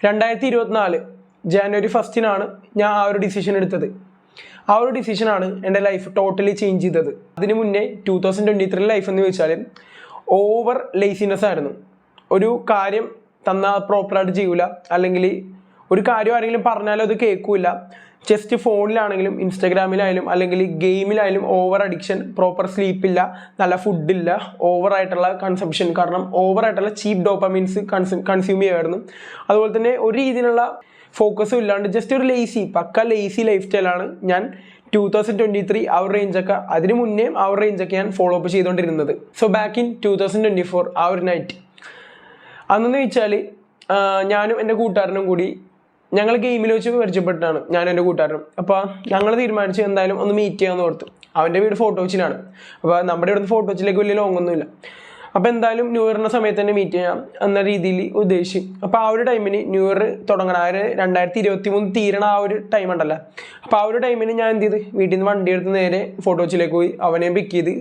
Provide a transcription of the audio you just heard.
2024 ജാനുവരി 1 ഞാൻ ആ ഒരു ഡിസിഷൻ എടുത്തത്. ആ ഒരു ഡിസിഷനാണ് എൻ്റെ ലൈഫ് ടോട്ടലി ചേഞ്ച് ചെയ്തത്. അതിന് മുന്നേ 2023 ലൈഫ് എന്ന് ചോദിച്ചാൽ ഓവർ ലേസിനെസ് ആയിരുന്നു. ഒരു കാര്യം തന്നാൽ പ്രോപ്പറായിട്ട് ചെയ്യൂല, അല്ലെങ്കിൽ ഒരു കാര്യം ആരെങ്കിലും പറഞ്ഞാലും അത് കേൾക്കൂല. ജസ്റ്റ് ഫോണിലാണെങ്കിലും ഇൻസ്റ്റാഗ്രാമിലായാലും അല്ലെങ്കിൽ ഗെയിമിലായാലും ഓവർ അഡിക്ഷൻ, പ്രോപ്പർ സ്ലീപ്പില്ല, നല്ല ഫുഡില്ല, ഓവറായിട്ടുള്ള കൺസംഷൻ, കാരണം ഓവറായിട്ടുള്ള ചീപ്പ് ഡോപ്പമീൻസ് കൺസ്യൂം ചെയ്യുമായിരുന്നു. അതുപോലെ തന്നെ ഒരു രീതിയിലുള്ള ഫോക്കസും ഇല്ലാണ്ട് ജസ്റ്റ് ഒരു പക്ക ലേസി ലൈഫ് സ്റ്റൈലാണ് ഞാൻ 2023 ആ ഒരു റേഞ്ചൊക്കെ, അതിന് മുന്നേ ആ ഒരു റേഞ്ചൊക്കെ ഞാൻ ഫോളോ അപ്പ് ചെയ്തുകൊണ്ടിരുന്നത്. സോ ബാക്ക് ഇൻ 2024 ആ ഒരു നൈറ്റ് അന്നെന്ന് വെച്ചാൽ ഞാനും എൻ്റെ കൂട്ടുകാരനും കൂടി ഞങ്ങൾ ഗെയിമിൽ വെച്ച് പരിചയപ്പെട്ടാണ്, ഞാനും എൻ്റെ കൂട്ടുകാരനും. അപ്പോൾ ഞങ്ങൾ തീരുമാനിച്ച് എന്തായാലും ഒന്ന് മീറ്റ് ചെയ്യാമെന്ന് ഓർത്തു. അവൻ്റെ വീട് ഫോർട്ട് കൊച്ചിയിലാണ്. അപ്പോൾ നമ്മുടെ ഇവിടുന്ന് ഫോർട്ട് കൊച്ചിയിലേക്ക് വലിയ ലോങ്ങൊന്നുമില്ല. അപ്പോൾ എന്തായാലും ന്യൂ ഇയറിൻ്റെ സമയത്ത് തന്നെ മീറ്റ് ചെയ്യാം എന്ന രീതിയിൽ ഉദ്ദേശിച്ചു. അപ്പോൾ ആ ഒരു ടൈമിന് ന്യൂ ഇയർ തുടങ്ങണം, ആ ഒരു 2023 തീരണ ആ ഒരു ടൈം ഉണ്ടല്ലോ. അപ്പോൾ ആ ഒരു ടൈമിന് ഞാൻ എന്ത് ചെയ്ത് വീട്ടിൽ നിന്ന് വണ്ടി എടുത്ത് നേരെ ഫോർട്ട് കൊച്ചിയിലേക്ക് പോയി. അവനെ പിക്ക് ചെയ്ത്